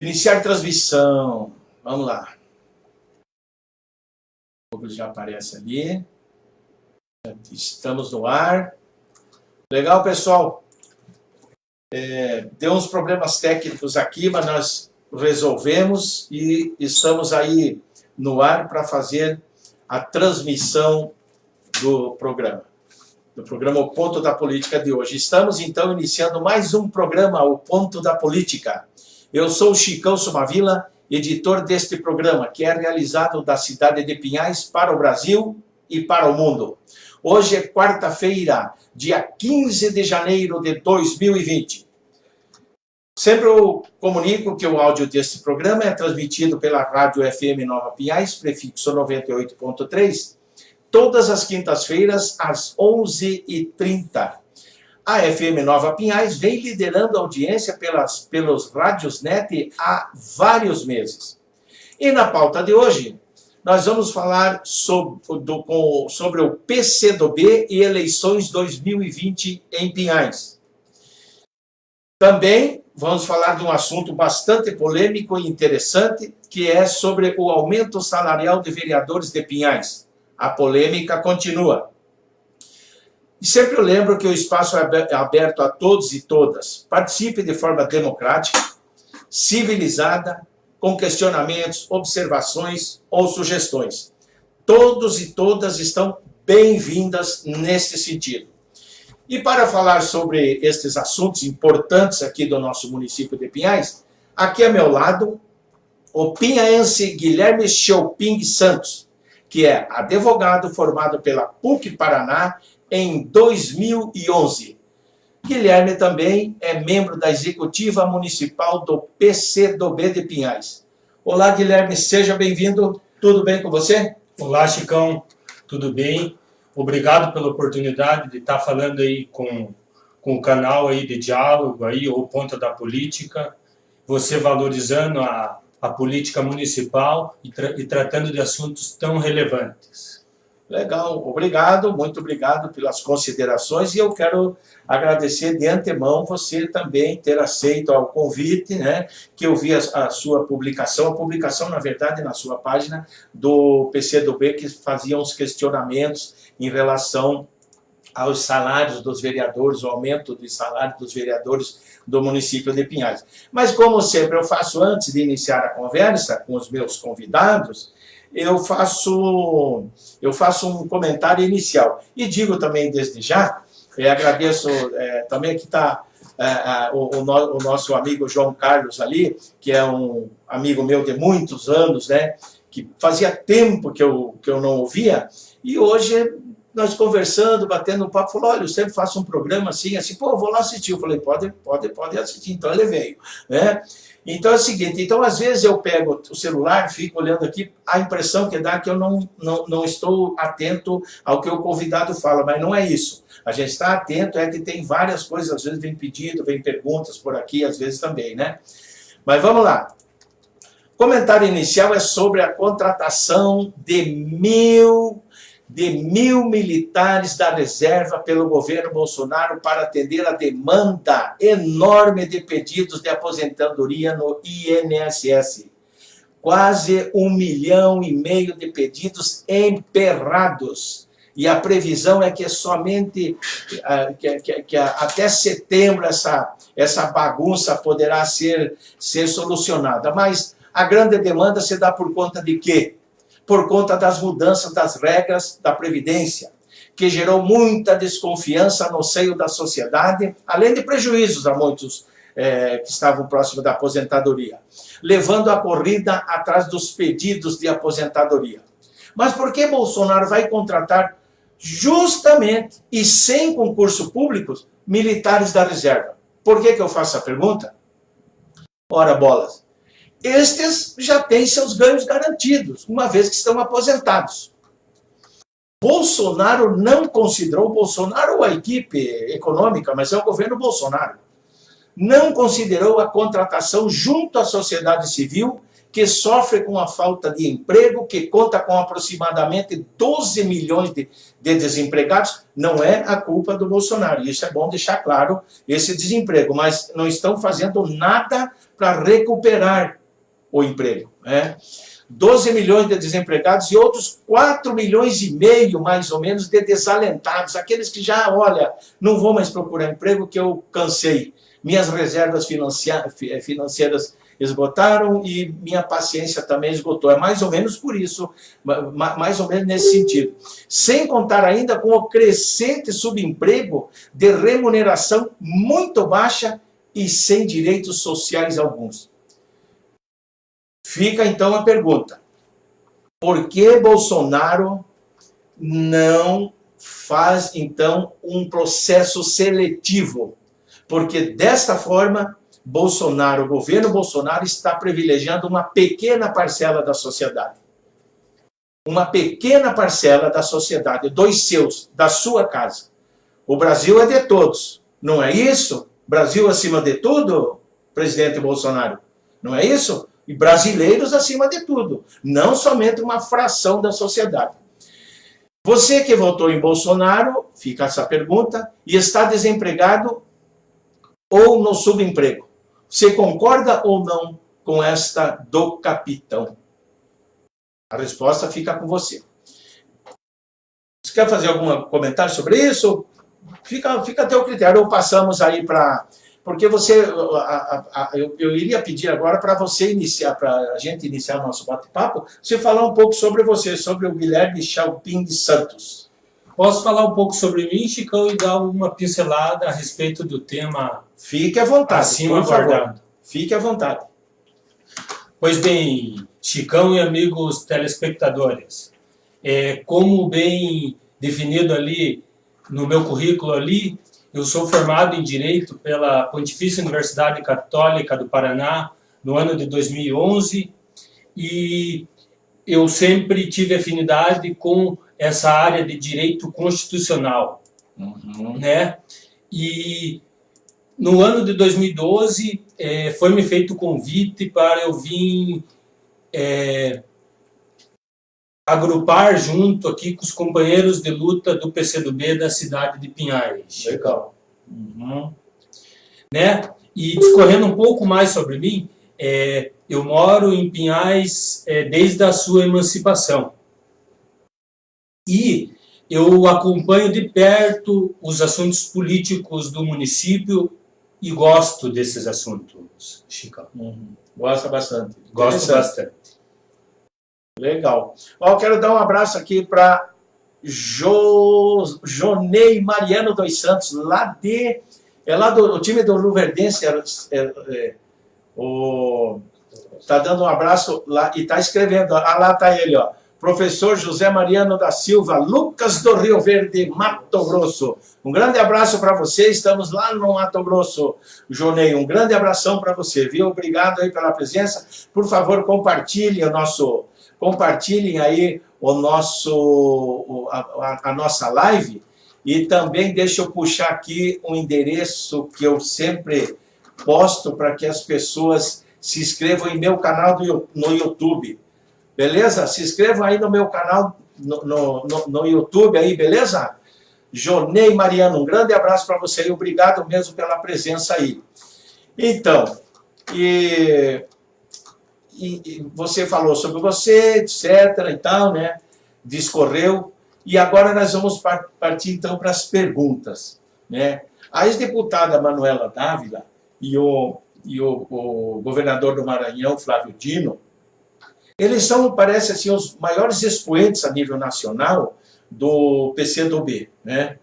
Iniciar transmissão. Vamos lá. O logo já aparece ali. Estamos no ar. Legal, pessoal. Deu uns problemas técnicos aqui, mas nós resolvemos e estamos aí no ar para fazer a transmissão do programa O Ponto da Política de hoje. Estamos, então, iniciando mais um programa, O Ponto da Política. Eu sou o Chicão Somavila, editor deste programa, que é realizado da cidade de Pinhais para o Brasil e para o mundo. Hoje é quarta-feira, dia 15 de janeiro de 2020. Sempre eu comunico que o áudio deste programa é transmitido pela Rádio FM Nova Pinhais, prefixo 98.3, todas as quintas-feiras, às 11h30. A FM Nova Pinhais vem liderando a audiência pelos rádios net há vários meses. E na pauta de hoje, nós vamos falar sobre o PCdoB e eleições 2020 em Pinhais. Também vamos falar de um assunto bastante polêmico e interessante, que é sobre o aumento salarial de vereadores de Pinhais. A polêmica continua. E sempre eu lembro que o espaço é aberto a todos e todas. Participe de forma democrática, civilizada, com questionamentos, observações ou sugestões. Todos e todas estão bem-vindas nesse sentido. E para falar sobre estes assuntos importantes aqui do nosso município de Pinhais, aqui ao meu lado, o pinhaense Guilherme Scheuping Santos, que é advogado formado pela PUC Paraná em 2011. Guilherme também é membro da executiva municipal do PCdoB de Pinhais. Olá, Guilherme, seja bem-vindo. Tudo bem com você? Olá, Chicão. Tudo bem? Obrigado pela oportunidade de estar falando aí com o canal aí de diálogo, aí, o Ponto da Política. Você valorizando a política municipal e tratando de assuntos tão relevantes. Legal, obrigado, muito obrigado pelas considerações, e eu quero agradecer de antemão você também ter aceito o convite, né, que eu vi a sua publicação, na verdade, na sua página do PCdoB, que fazia uns questionamentos em relação aos salários dos vereadores, o aumento de salário dos vereadores do município de Pinhais. Mas, como sempre eu faço antes de iniciar a conversa com os meus convidados, eu faço um comentário inicial. E digo também desde já, agradeço também que está o nosso amigo João Carlos ali, que é um amigo meu de muitos anos, né, que fazia tempo que eu não ouvia, e hoje nós conversando, batendo um papo, falou, olha, eu sempre faço um programa assim, pô, eu vou lá assistir. Eu falei, pode assistir. Então ele veio, né? Então é o seguinte, então às vezes eu pego o celular, fico olhando aqui, a impressão que dá é que eu não estou atento ao que o convidado fala, mas não é isso. A gente está atento, é que tem várias coisas, às vezes vem pedido, vem perguntas por aqui, às vezes também, né? Mas vamos lá. O comentário inicial é sobre a contratação de mil militares da reserva pelo governo Bolsonaro para atender a demanda enorme de pedidos de aposentadoria no INSS. Quase 1,5 milhão de pedidos emperrados. E a previsão é que somente que até setembro essa bagunça poderá ser solucionada. Mas a grande demanda se dá por conta de quê? Por conta das mudanças das regras da Previdência, que gerou muita desconfiança no seio da sociedade, além de prejuízos a muitos que estavam próximos da aposentadoria, levando a corrida atrás dos pedidos de aposentadoria. Mas por que Bolsonaro vai contratar justamente e sem concurso público militares da reserva? Por que eu faço a pergunta? Ora, bolas. Estes já têm seus ganhos garantidos, uma vez que estão aposentados. Bolsonaro não considerou, Bolsonaro ou a equipe econômica, mas é o governo Bolsonaro, não considerou a contratação junto à sociedade civil, que sofre com a falta de emprego, que conta com aproximadamente 12 milhões de desempregados. Não é a culpa do Bolsonaro, isso é bom deixar claro, esse desemprego, mas não estão fazendo nada para recuperar o emprego, né? 12 milhões de desempregados e outros 4 milhões e meio, mais ou menos, de desalentados, aqueles que já, olha, não vou mais procurar emprego que eu cansei, minhas reservas financeiras esgotaram e minha paciência também esgotou. É mais ou menos por isso, mais ou menos nesse sentido. Sem contar ainda com o crescente subemprego de remuneração muito baixa e sem direitos sociais alguns. Fica então a pergunta: por que Bolsonaro não faz então um processo seletivo? Porque desta forma, o governo Bolsonaro está privilegiando uma pequena parcela da sociedade. Uma pequena parcela da sociedade, dos seus, da sua casa. O Brasil é de todos, não é isso? Brasil acima de tudo, presidente Bolsonaro, não é isso? E brasileiros acima de tudo, não somente uma fração da sociedade. Você que votou em Bolsonaro, fica essa pergunta, e está desempregado ou no subemprego. Você concorda ou não com esta do capitão? A resposta fica com você. Você quer fazer algum comentário sobre isso? Fica a teu critério. Ou passamos aí para... Porque você... Eu iria pedir agora para você iniciar, para a gente iniciar o nosso bate-papo, você falar um pouco sobre você, sobre o Guilherme Chalpin de Santos. Posso falar um pouco sobre mim, Chicão, e dar uma pincelada a respeito do tema? Fique à vontade, acima guardado. Fique à vontade. Pois bem, Chicão e amigos telespectadores, como bem definido ali no meu currículo ali, eu sou formado em Direito pela Pontifícia Universidade Católica do Paraná no ano de 2011 e eu sempre tive afinidade com essa área de direito constitucional, né? E no ano de 2012 foi-me feito o convite para eu vir agrupar junto aqui com os companheiros de luta do PCdoB da cidade de Pinhais. Legal. Né? E discorrendo um pouco mais sobre mim, eu moro em Pinhais desde a sua emancipação. E eu acompanho de perto os assuntos políticos do município e gosto desses assuntos, Chicão. Gosta bastante. Gosto bastante. Legal. Eu quero dar um abraço aqui para Jonei Mariano dos Santos, lá do time do Luverdense. Está dando um abraço lá e está escrevendo. Lá está ele, ó. Professor José Mariano da Silva, Lucas do Rio Verde, Mato Grosso. Um grande abraço para você, estamos lá no Mato Grosso, Jonei. Um grande abração para você, viu? Obrigado aí pela presença. Por favor, compartilhem aí a nossa live e também deixa eu puxar aqui um endereço que eu sempre posto para que as pessoas se inscrevam em meu canal no YouTube. Beleza? Se inscrevam aí no meu canal no YouTube aí, beleza? Jonei Mariano, um grande abraço para você e obrigado mesmo pela presença aí. Então, e você falou sobre você, etc. e tal, né? Discorreu. E agora nós vamos partir então para as perguntas, né? A ex-deputada Manuela Dávila e o governador do Maranhão, Flávio Dino, eles são, parece assim, os maiores expoentes a nível nacional do PCdoB, né?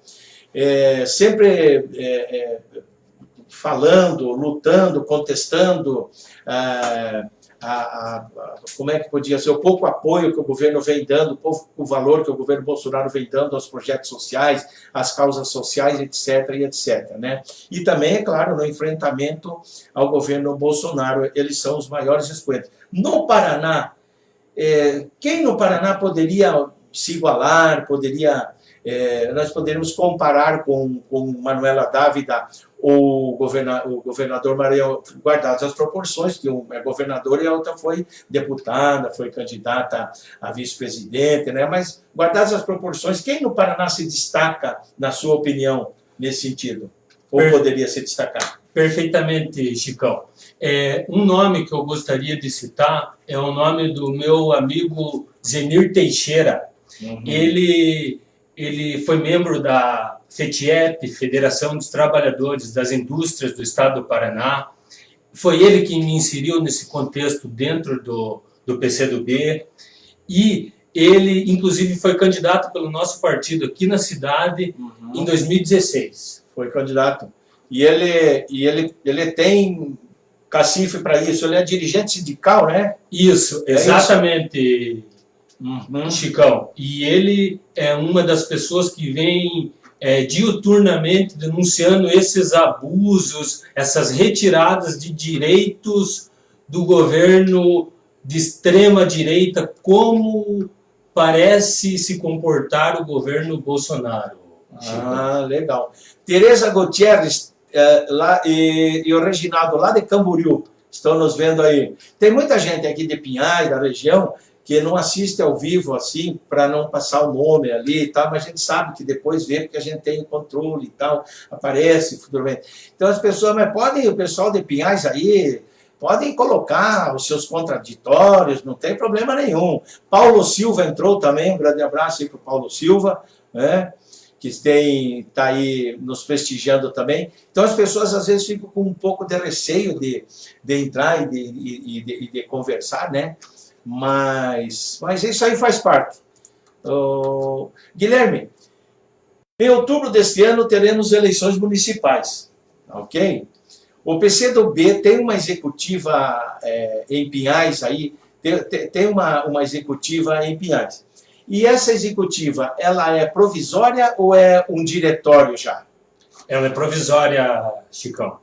Sempre falando, lutando, contestando como é que podia ser o pouco apoio que o governo vem dando, o valor que o governo Bolsonaro vem dando aos projetos sociais, às causas sociais, etc, e etc, né? E também, é claro, no enfrentamento ao governo Bolsonaro, eles são os maiores expoentes. No Paraná, quem no Paraná poderia se igualar, nós poderíamos comparar com Manuela Dávila, o governador Maranhão, guardadas as proporções, que um é governador e a outra foi deputada, foi candidata a vice-presidente, né? Mas guardadas as proporções, quem no Paraná se destaca, na sua opinião, nesse sentido? Ou poderia se destacar? Perfeitamente, Chicão. Um nome que eu gostaria de citar é o nome do meu amigo Zenir Teixeira. Uhum. Ele foi membro da FETIEP, Federação dos Trabalhadores das Indústrias do Estado do Paraná. Foi ele que me inseriu nesse contexto dentro do PCdoB. E ele, inclusive, foi candidato pelo nosso partido aqui na cidade em 2016. Foi candidato. E ele tem cacife para isso. Ele é dirigente sindical, né? Isso, exatamente, Chicão. E ele é uma das pessoas que vem diuturnamente denunciando esses abusos, essas retiradas de direitos do governo de extrema direita, como parece se comportar o governo Bolsonaro. Ah, legal. Tereza Gutierrez e o Reginaldo lá de Camboriú estão nos vendo aí. Tem muita gente aqui de Pinhais, da região, que não assiste ao vivo assim, para não passar o nome ali e tal, mas a gente sabe que depois vê, porque a gente tem controle e tal, aparece futuramente. Então as pessoas, mas podem, o pessoal de Pinhais aí, podem colocar os seus contraditórios, não tem problema nenhum. Paulo Silva entrou também, um grande abraço aí para o Paulo Silva, né? Que está aí nos prestigiando também. Então as pessoas às vezes ficam com um pouco de receio de entrar e de conversar, né? Mas isso aí faz parte. Guilherme, em outubro deste ano teremos eleições municipais, ok? O PCdoB tem uma executiva em Pinhais aí, tem uma executiva em Pinhais. E essa executiva, ela é provisória ou é um diretório já? Ela é provisória, Chicão.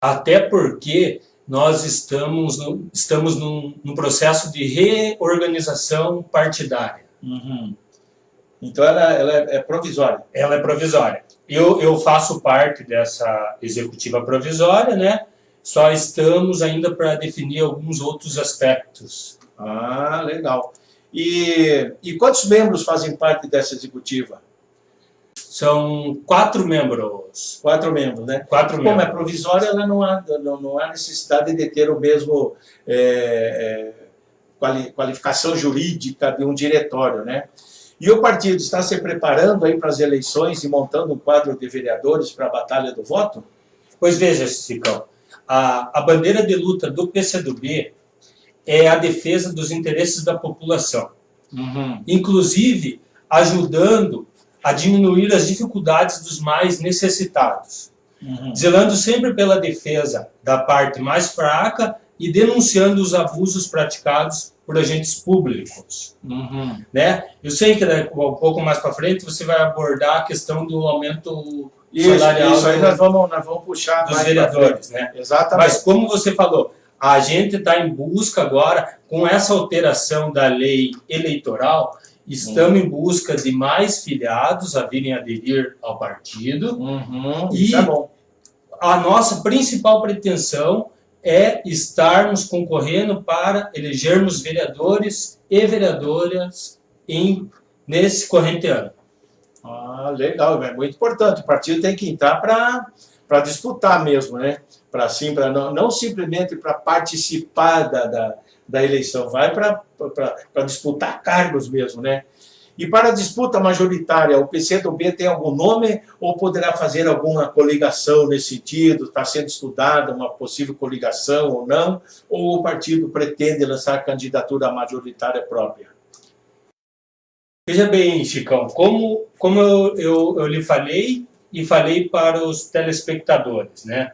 Até porque nós estamos num processo de reorganização partidária. Uhum. Então ela é provisória? Ela é provisória. Eu faço parte dessa executiva provisória, né? Só estamos ainda para definir alguns outros aspectos. Ah, legal. E quantos membros fazem parte dessa executiva? São 4 membros. 4 membros, né? 4 membros. Como é provisória, ela não há necessidade de ter o mesmo qualificação jurídica de um diretório, né? E o partido está se preparando aí para as eleições e montando um quadro de vereadores para a batalha do voto? Pois veja, Cicão, a bandeira de luta do PCdoB é a defesa dos interesses da população. Uhum. Inclusive ajudando a diminuir as dificuldades dos mais necessitados. Uhum. Zelando sempre pela defesa da parte mais fraca e denunciando os abusos praticados por agentes públicos. Uhum. Né? Eu sei que um pouco mais para frente você vai abordar a questão do aumento salarial isso aí nós vamos puxar dos mais vereadores. Né? Exatamente. Mas como você falou, a gente está em busca agora, com essa alteração da lei eleitoral, estamos em busca de mais filiados a virem aderir ao partido. E isso é bom. A nossa principal pretensão é estarmos concorrendo para elegermos vereadores e vereadoras nesse corrente ano. Ah, legal, é muito importante. O partido tem que entrar para disputar mesmo, né? Não simplesmente para participar da eleição, vai para disputar cargos mesmo, né? E para a disputa majoritária, o PCdoB tem algum nome ou poderá fazer alguma coligação nesse sentido? Está sendo estudada uma possível coligação ou não? Ou o partido pretende lançar candidatura majoritária própria? Veja bem, Chicão, como eu lhe falei e falei para os telespectadores, né?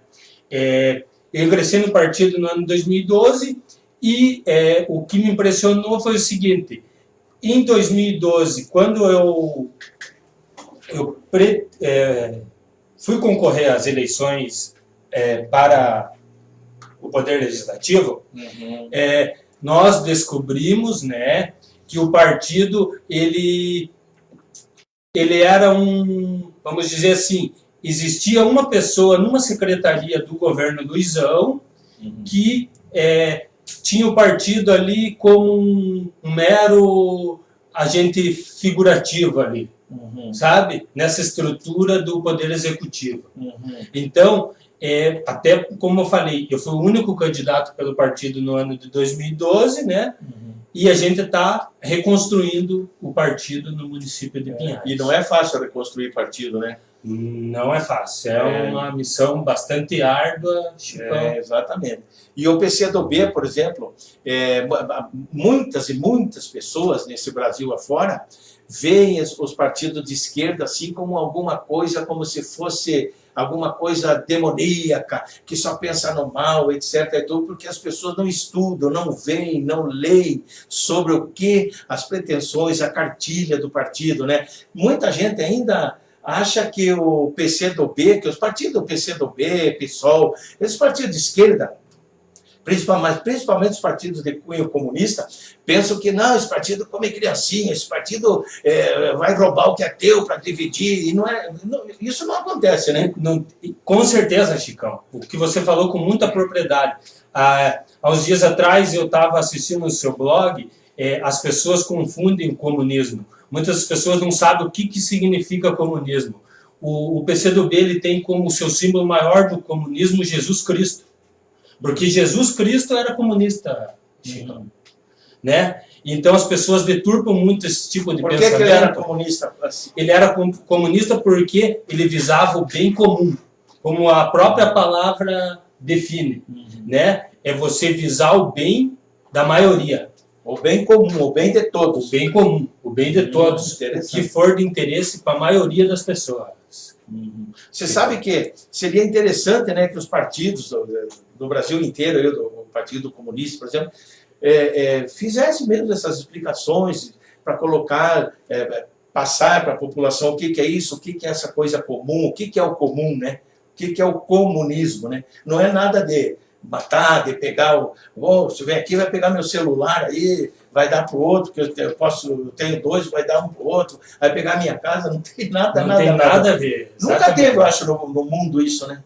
Eu ingressei no partido no ano 2012 e o que me impressionou foi o seguinte: em 2012, quando eu fui concorrer às eleições para o Poder Legislativo, nós descobrimos, né, que o partido ele era vamos dizer assim, existia uma pessoa numa secretaria do governo Luizão que tinha o partido ali como um mero agente figurativo ali, sabe? Nessa estrutura do Poder Executivo. Então, até como eu falei, eu fui o único candidato pelo partido no ano de 2012, né? E a gente está reconstruindo o partido no município de Pinhais. E não é fácil reconstruir partido, né? Não é fácil, é uma missão bastante árdua, Chicão. Exatamente. E o PCdoB, por exemplo, muitas e muitas pessoas nesse Brasil afora veem os partidos de esquerda assim como alguma coisa, como se fosse alguma coisa demoníaca, que só pensa no mal, etc. E tudo, porque as pessoas não estudam, não veem, não leem sobre o que as pretensões, a cartilha do partido, né? Muita gente ainda acha que o PCdoB, que os partidos do PCdoB, PSOL, esses partidos de esquerda, principalmente os partidos de cunho comunista, pensam que não, esse partido come criancinha, esse partido vai roubar o que é teu para dividir, e isso não acontece, né? Com certeza, Chicão, o que você falou com muita propriedade. Há uns dias atrás eu estava assistindo o seu blog, as pessoas confundem comunismo. Muitas pessoas não sabem o que significa comunismo. O PCdoB ele tem como seu símbolo maior do comunismo Jesus Cristo. Porque Jesus Cristo era comunista, Chicão, né? Então as pessoas deturpam muito esse tipo de pensamento. Por que ele era comunista? Ele era comunista porque ele visava o bem comum, como a própria palavra define, né? É você visar o bem da maioria. O bem comum, o bem de todos. O bem comum, o bem de todos, o que for de interesse para a maioria das pessoas. Você sabe que seria interessante, né, que os partidos do Brasil inteiro, o Partido Comunista, por exemplo, fizessem mesmo essas explicações para colocar, passar para a população o que é isso, o que é essa coisa comum, o que é o comum, né? O que é o comunismo, né? Não é nada de matar, de pegar você vem aqui, vai pegar meu celular aí, vai dar para o outro, que eu tenho dois, vai dar um para o outro, vai pegar a minha casa, não tem nada, não tem nada a ver. Nunca teve, eu acho, no mundo isso, né?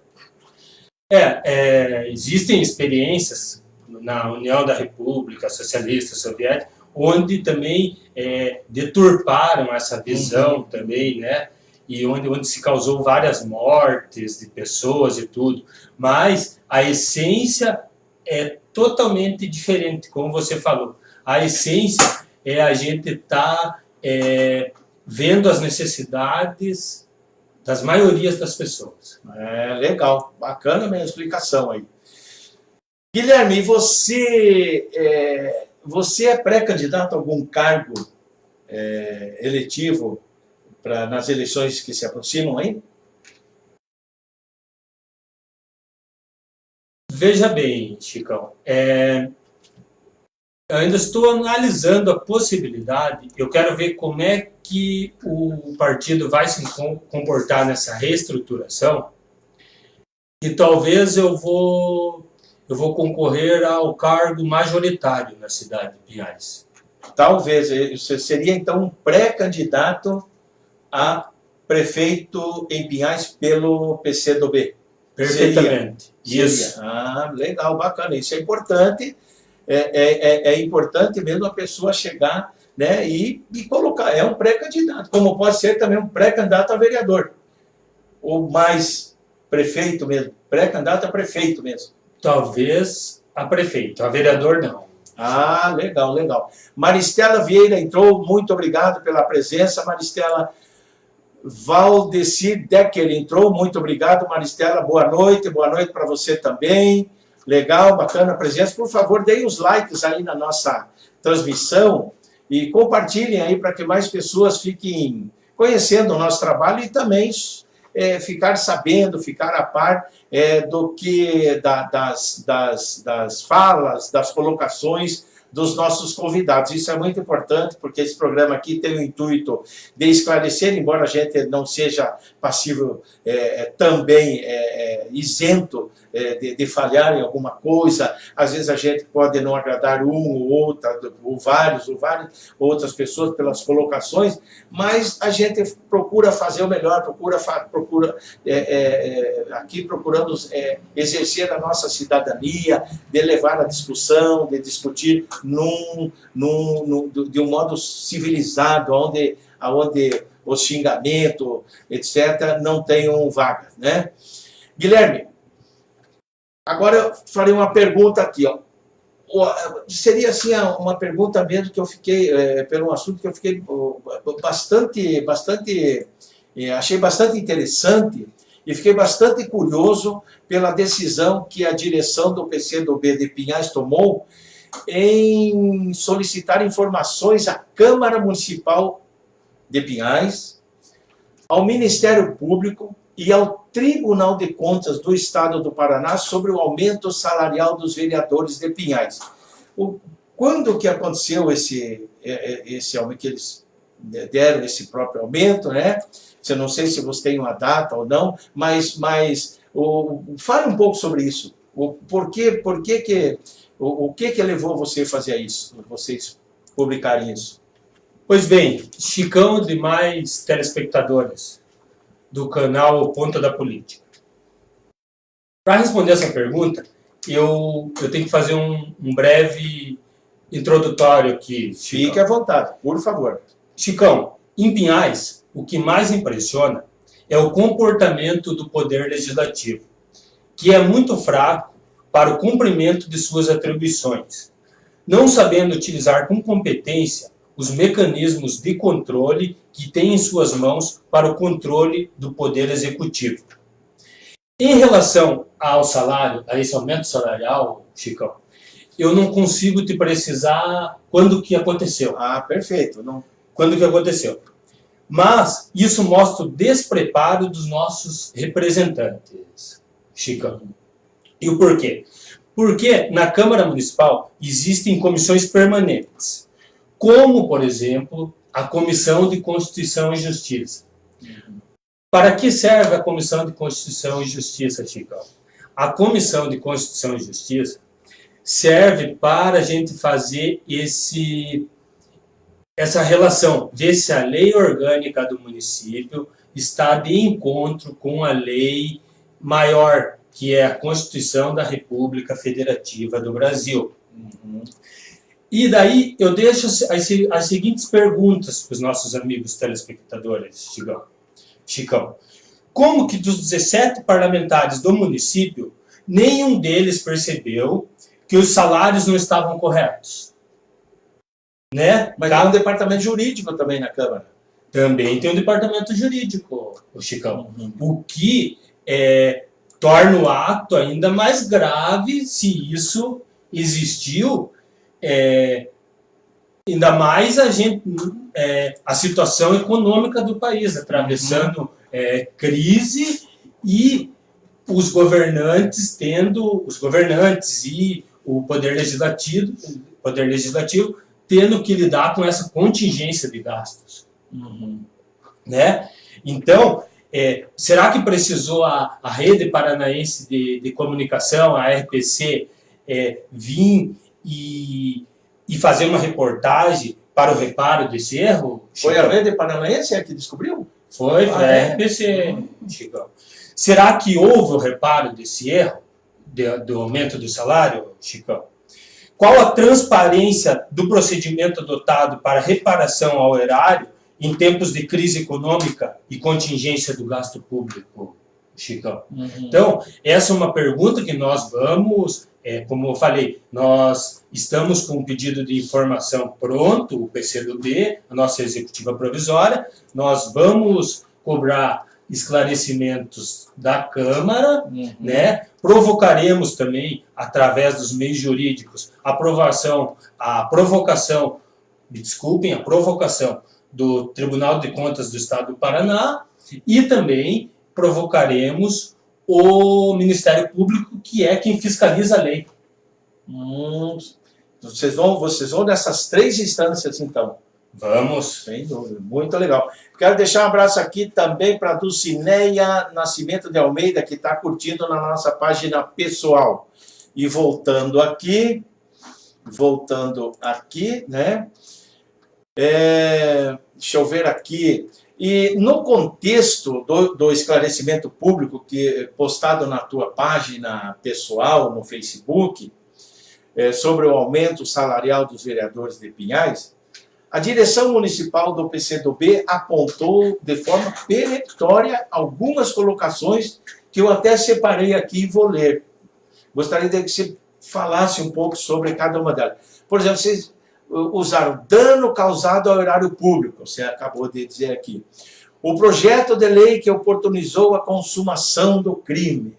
Existem experiências na União da República Socialista Soviética, onde também deturparam essa visão também, né? E onde se causou várias mortes de pessoas e tudo. Mas a essência é totalmente diferente, como você falou. A essência é a gente estar vendo as necessidades das maiorias das pessoas. Legal, bacana a minha explicação aí. Guilherme, e você é pré-candidato a algum cargo eletivo nas eleições que se aproximam aí? Veja bem, Chicão, eu ainda estou analisando a possibilidade, eu quero ver como é que o partido vai se comportar nessa reestruturação, e talvez eu vou concorrer ao cargo majoritário na cidade de Pinhais. Talvez, você seria então um pré-candidato a prefeito em Pinhais pelo PCdoB. Perfeitamente. Isso. Legal, bacana. Isso é importante. É importante mesmo a pessoa chegar, né, e colocar. É um pré-candidato, como pode ser também um pré-candidato a vereador. Ou mais prefeito mesmo. Pré-candidato a prefeito mesmo. Talvez a prefeito, a vereador não. Legal, legal. Maristela Vieira entrou, muito obrigado pela presença, Maristela. Valdecir Decker entrou, muito obrigado, Maristela, boa noite para você também. Legal, bacana a presença. Por favor, deem os likes aí na nossa transmissão e compartilhem aí para que mais pessoas fiquem conhecendo o nosso trabalho e também ficar sabendo, ficar a par do que das falas, das colocações dos nossos convidados. Isso é muito importante, porque esse programa aqui tem o intuito de esclarecer, embora a gente não seja passível também isento de falhar em alguma coisa. Às vezes a gente pode não agradar ou várias outras pessoas pelas colocações, mas a gente procura fazer o melhor, aqui procuramos exercer a nossa cidadania, de levar a discussão, de discutir de um modo civilizado, onde o xingamento, etc., não tenham vaga, né? Guilherme, Agora eu farei uma pergunta aqui, ó. Seria assim uma pergunta mesmo que eu fiquei, pelo assunto que eu fiquei achei bastante interessante e fiquei bastante curioso pela decisão que a direção do PCdoB de Pinhais tomou em solicitar informações à Câmara Municipal de Pinhais, ao Ministério Público e ao Tribunal de Contas do Estado do Paraná sobre o aumento salarial dos vereadores de Pinhais. Quando que aconteceu esse aumento, que eles deram esse próprio aumento, né? Eu não sei se você tem uma data ou não, mas fale um pouco sobre isso. O que levou você a fazer isso, vocês publicarem isso? Pois bem, Chicão e demais telespectadores do canal Ponta da Política. Para responder essa pergunta, eu tenho que fazer um breve introdutório aqui. Fique à vontade, por favor. Chicão, em Pinhais, o que mais impressiona é o comportamento do Poder Legislativo, que é muito fraco para o cumprimento de suas atribuições, não sabendo utilizar com competência os mecanismos de controle que tem em suas mãos para o controle do Poder Executivo. Em relação ao salário, a esse aumento salarial, Chicão, eu não consigo te precisar quando que aconteceu. Ah, perfeito. Não. Quando que aconteceu. Mas isso mostra o despreparo dos nossos representantes, Chicão. E o porquê? Porque na Câmara Municipal existem comissões permanentes, como, por exemplo, a Comissão de Constituição e Justiça. Para que serve a Comissão de Constituição e Justiça, Chicão? A Comissão de Constituição e Justiça serve para a gente fazer essa relação, ver se a lei orgânica do município está de encontro com a lei maior, que é a Constituição da República Federativa do Brasil. E daí eu deixo as seguintes perguntas para os nossos amigos telespectadores, Chicão. Como que dos 17 parlamentares do município, nenhum deles percebeu que os salários não estavam corretos? Né? Mas há um departamento jurídico também na Câmara. Também tem um departamento jurídico, o Chicão. O que torna o ato ainda mais grave se isso existiu, ainda mais a situação econômica do país, atravessando crise e os governantes e o Poder Legislativo tendo que lidar com essa contingência de gastos. Né? Então, será que precisou a Rede Paranaense de Comunicação, a RPC, vir e fazer uma reportagem para o reparo desse erro? Foi a Rede Paranaense que descobriu? Foi a RPC, Chicão. Será que houve o reparo desse erro, do aumento do salário, Chicão? Qual a transparência do procedimento adotado para reparação ao erário em tempos de crise econômica e contingência do gasto público, Chicão? Então, essa é uma pergunta que nós vamos, como eu falei, nós estamos com um pedido de informação pronto, o PCdoB, a nossa executiva provisória, nós vamos cobrar esclarecimentos da Câmara, né? Provocaremos também, através dos meios jurídicos, a provocação do Tribunal de Contas do Estado do Paraná e também provocaremos o Ministério Público, que é quem fiscaliza a lei. Vocês vão nessas 3 instâncias, então? Vamos. Sem dúvida, muito legal. Quero deixar um abraço aqui também para a Dulcineia Nascimento de Almeida, que está curtindo na nossa página pessoal. E voltando aqui, né? Deixa eu ver aqui. E no contexto do esclarecimento público que postado na tua página pessoal, no Facebook, sobre o aumento salarial dos vereadores de Pinhais, a direção municipal do PCdoB apontou de forma peremptória algumas colocações que eu até separei aqui e vou ler. Gostaria de que você falasse um pouco sobre cada uma delas. Por exemplo, vocês usaram dano causado ao erário público, você acabou de dizer aqui. O projeto de lei que oportunizou a consumação do crime.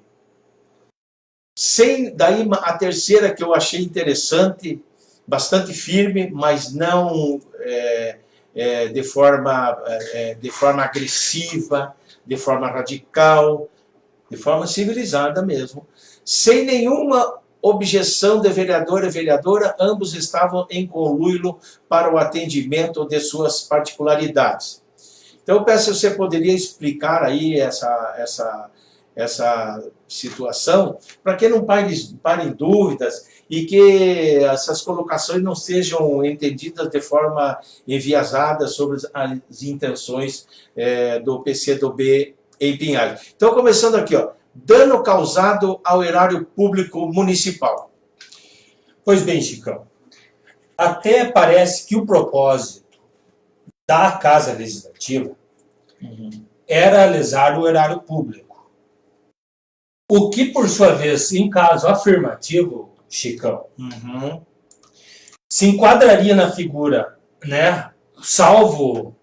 Daí a terceira que eu achei interessante, bastante firme, mas não de forma agressiva, de forma radical, de forma civilizada mesmo. Sem nenhuma objeção de vereador e vereadora, ambos estavam em conluio para o atendimento de suas particularidades. Então, eu peço se você poderia explicar aí essa situação, para que não parem dúvidas e que essas colocações não sejam entendidas de forma enviesada sobre as intenções do PCdoB em Pinhais. Então, começando aqui, ó, dano causado ao erário público municipal. Pois bem, Chicão, até parece que o propósito da Casa Legislativa era lesar o erário público. O que, por sua vez, em caso afirmativo, Chicão, se enquadraria na figura, né, salvo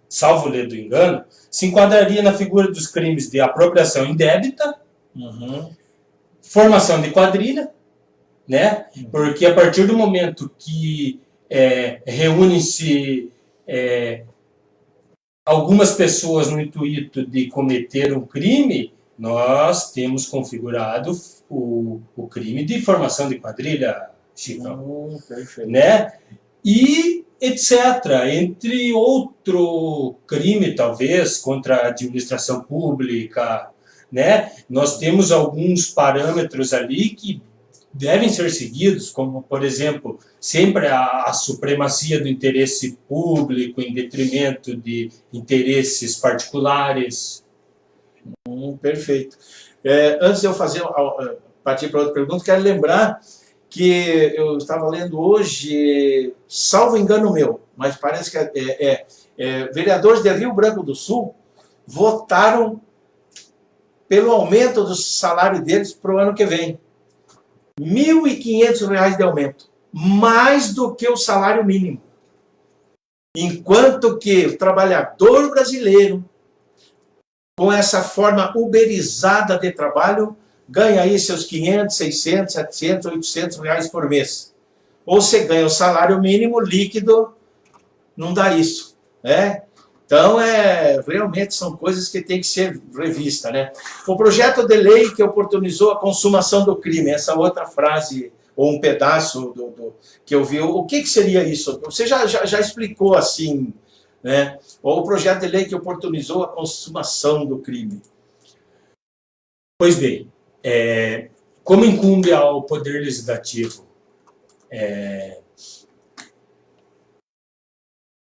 lei do engano, se enquadraria na figura dos crimes de apropriação indébita, formação de quadrilha, né, porque a partir do momento que reúnem-se algumas pessoas no intuito de cometer um crime, nós temos configurado o crime de formação de quadrilha, Chicão, né? E etc. Entre outro crime, talvez, contra a administração pública, né? Nós temos alguns parâmetros ali que devem ser seguidos, como, por exemplo, sempre a supremacia do interesse público em detrimento de interesses particulares. Perfeito. Antes de eu partir para outra pergunta, quero lembrar que eu estava lendo hoje, salvo engano meu, mas parece que vereadores de Rio Branco do Sul votaram pelo aumento do salário deles para o ano que vem. R$ 1.500 de aumento, mais do que o salário mínimo. Enquanto que o trabalhador brasileiro, com essa forma uberizada de trabalho, ganha aí seus 500, 600, 700, 800 reais por mês. Ou você ganha o salário mínimo líquido, não dá isso, né? Então, realmente são coisas que têm que ser revistas, né? O projeto de lei que oportunizou a consumação do crime, essa outra frase, ou um pedaço que eu vi, o que seria isso? Você já explicou assim, né? Ou o projeto de lei que oportunizou a consumação do crime. Pois bem, como incumbe ao Poder Legislativo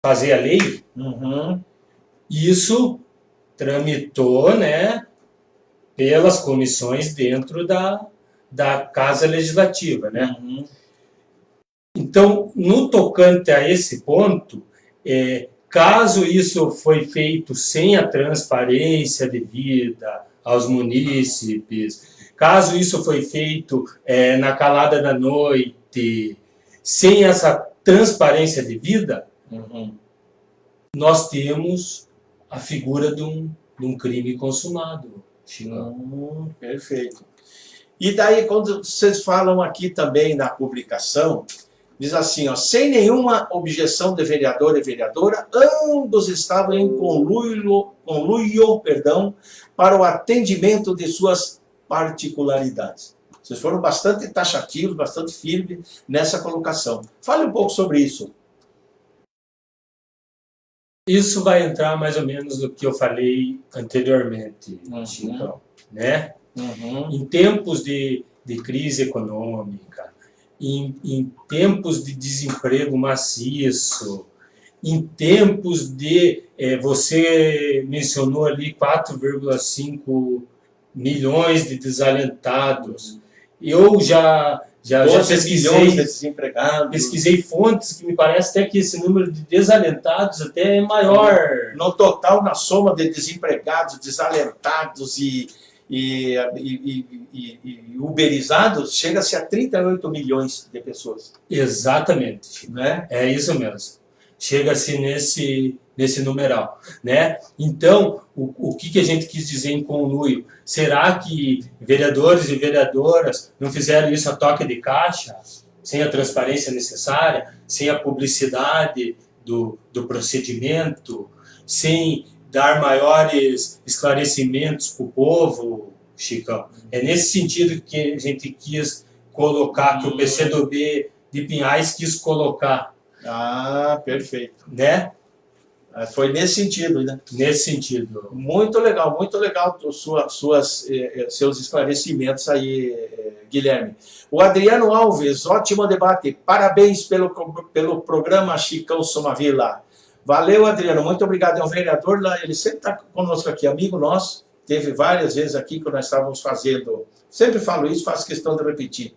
fazer a lei, isso tramitou, né, pelas comissões dentro da Casa Legislativa, né? Então, no tocante a esse ponto, caso isso foi feito sem a transparência devida aos munícipes, caso isso foi feito na calada da noite, sem essa transparência devida, nós temos a figura de um crime consumado. Perfeito. E daí, quando vocês falam aqui também na publicação, diz assim, ó, sem nenhuma objeção de vereador e vereadora, ambos estavam em conluio, para o atendimento de suas particularidades. Vocês foram bastante taxativos, bastante firmes nessa colocação. Fale um pouco sobre isso. Isso vai entrar mais ou menos no que eu falei anteriormente, Chicão, né? Em tempos de crise econômica, em tempos de desemprego maciço, em tempos de... você mencionou ali 4,5 milhões de desalentados. Eu já pesquisei fontes que me parece até que esse número de desalentados até é maior. No total, na soma de desempregados, desalentados e e uberizados, chega-se a 38 milhões de pessoas. Exatamente, Né? é isso mesmo. Chega-se nesse numeral, né? Então, o que a gente quis dizer em conluio? Será que vereadores e vereadoras não fizeram isso a toque de caixa, sem a transparência necessária, sem a publicidade do procedimento, sem dar maiores esclarecimentos para o povo, Chicão? É nesse sentido que a gente quis colocar, que o PCdoB de Pinhais quis colocar. Ah, perfeito. Né? Foi nesse sentido, né? Nesse sentido. Muito legal seus esclarecimentos aí, Guilherme. O Adriano Alves, ótimo debate. Parabéns pelo programa Chicão Somavila. Valeu, Adriano, muito obrigado. É um vereador lá, ele sempre está conosco aqui, amigo nosso. Teve várias vezes aqui que nós estávamos fazendo, sempre falo isso, faço questão de repetir.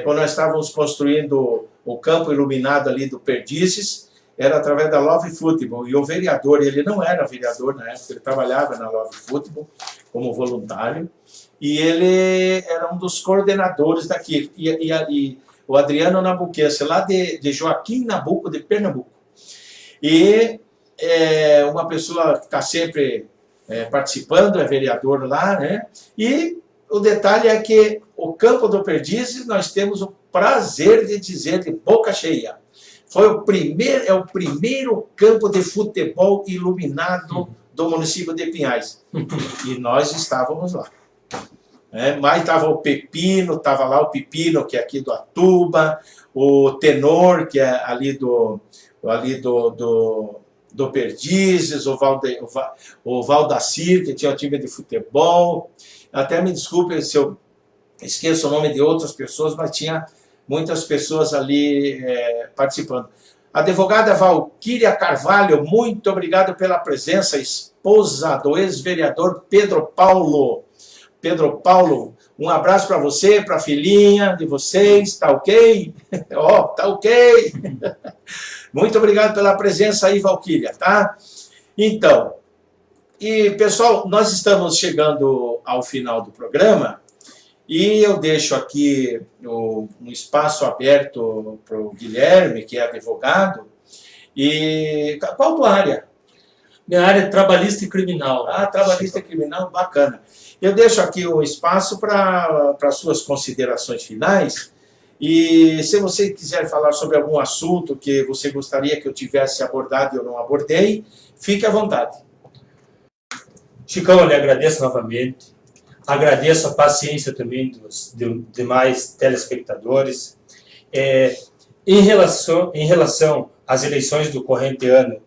Quando nós estávamos construindo o campo iluminado ali do Perdizes, era através da Love Football, e o vereador, ele não era vereador na época, ele trabalhava na Love Football como voluntário, e ele era um dos coordenadores daqui, e o Adriano Nabuquense, lá de Joaquim Nabuco, de Pernambuco. E uma pessoa que está sempre participando, é vereador lá, né? E o detalhe é que o Campo do Perdizes, nós temos o prazer de dizer de boca cheia. É o primeiro campo de futebol iluminado do município de Pinhais. E nós estávamos lá. Mas estava o Pepino, estava lá o Pepino, que é aqui do Atuba, o Tenor, que é ali do Perdizes, o Valdacir, que tinha um time de futebol. Até me desculpe se eu esqueço o nome de outras pessoas, mas tinha muitas pessoas ali participando. Advogada Valquíria Carvalho, muito obrigado pela presença, esposa do ex-vereador Pedro Paulo. Pedro Paulo, um abraço para você, para a filhinha de vocês, tá ok? Tá ok. Muito obrigado pela presença aí, Valquíria, tá? Então, pessoal, nós estamos chegando ao final do programa e eu deixo aqui um espaço aberto para o Guilherme, que é advogado. E qual a tua área? Minha área é trabalhista e criminal. Trabalhista e criminal, bacana. Eu deixo aqui um espaço para suas considerações finais. E se você quiser falar sobre algum assunto que você gostaria que eu tivesse abordado e eu não abordei, fique à vontade. Chicão, eu lhe agradeço novamente. Agradeço a paciência também dos demais telespectadores. Em relação às eleições do corrente ano,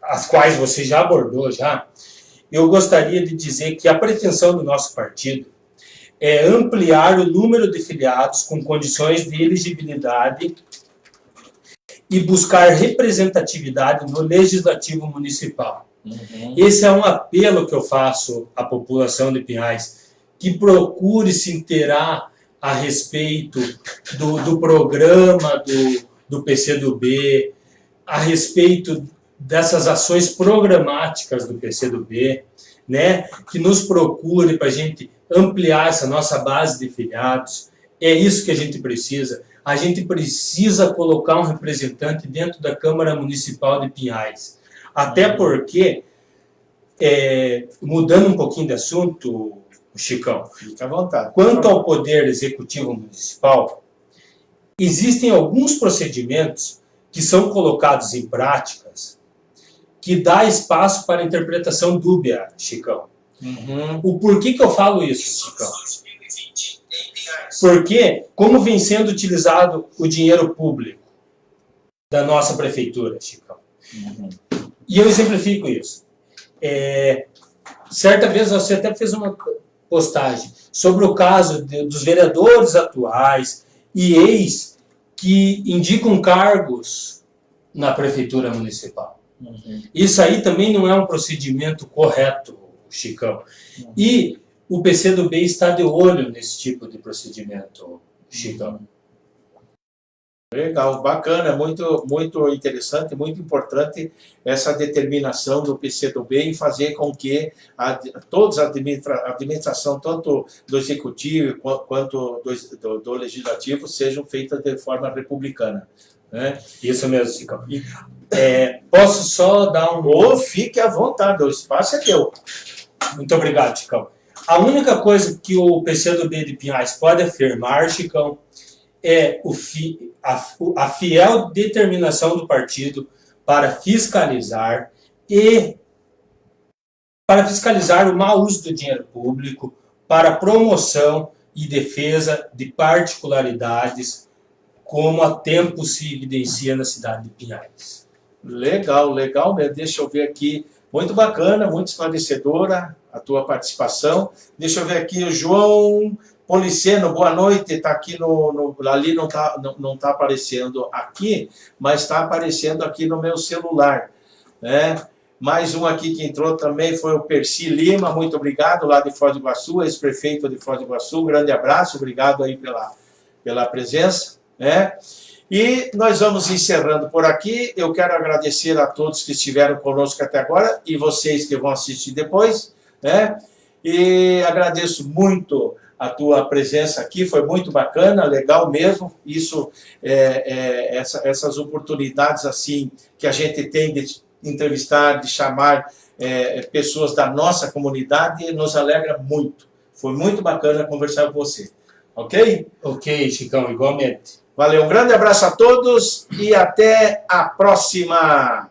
as quais você já abordou, eu gostaria de dizer que a pretensão do nosso partido é ampliar o número de filiados com condições de elegibilidade e buscar representatividade no Legislativo Municipal. Uhum. Esse é um apelo que eu faço à população de Pinhais, que procure se inteirar a respeito do programa do PCdoB, a respeito dessas ações programáticas do PCdoB, né? Que nos procure para a gente ampliar essa nossa base de filiados. É isso que a gente precisa. A gente precisa colocar um representante dentro da Câmara Municipal de Pinhais. Até porque, mudando um pouquinho de assunto, Chicão, fica à vontade. Quanto ao Poder Executivo Municipal, existem alguns procedimentos que são colocados em práticas que dá espaço para interpretação dúbia, Chicão. Uhum. O porquê que eu falo isso, Chicão? Porque, como vem sendo utilizado o dinheiro público da nossa prefeitura, Chicão? Uhum. E eu exemplifico isso. Certa vez você até fez uma postagem sobre o caso dos vereadores atuais e ex que indicam cargos na prefeitura municipal. Uhum. Isso aí também não é um procedimento correto, Chicão. Uhum. E o PCdoB está de olho nesse tipo de procedimento, Chicão. Legal, bacana, muito interessante, muito importante essa determinação do PCdoB em fazer com que toda a administração, tanto do executivo quanto do legislativo, sejam feitas de forma republicana. Né? Isso mesmo, Chicão. Posso só dar Fique à vontade, o espaço é teu. Muito obrigado, Chicão. A única coisa que o PCdoB de Pinhais pode afirmar, Chicão, é a fiel determinação do partido para fiscalizar o mau uso do dinheiro público, para promoção e defesa de particularidades, como há tempo se evidencia na cidade de Pinhais. Legal, legal, né? Deixa eu ver aqui. Muito bacana, muito esclarecedora a tua participação. Deixa eu ver aqui o João Policeno, boa noite, está aqui ali não tá aparecendo aqui, mas está aparecendo aqui no meu celular, né? Mais um aqui que entrou também foi o Percy Lima, muito obrigado, lá de Foz do Iguaçu, ex-prefeito de Foz do Iguaçu, um grande abraço, obrigado aí pela presença, né? E nós vamos encerrando por aqui. Eu quero agradecer a todos que estiveram conosco até agora e vocês que vão assistir depois, né? E agradeço muito a tua presença aqui, foi muito bacana, legal mesmo. Isso, essas oportunidades assim que a gente tem de entrevistar, de chamar pessoas da nossa comunidade, nos alegra muito. Foi muito bacana conversar com você. Ok? Ok, Chicão, igualmente. Valeu, um grande abraço a todos e até a próxima!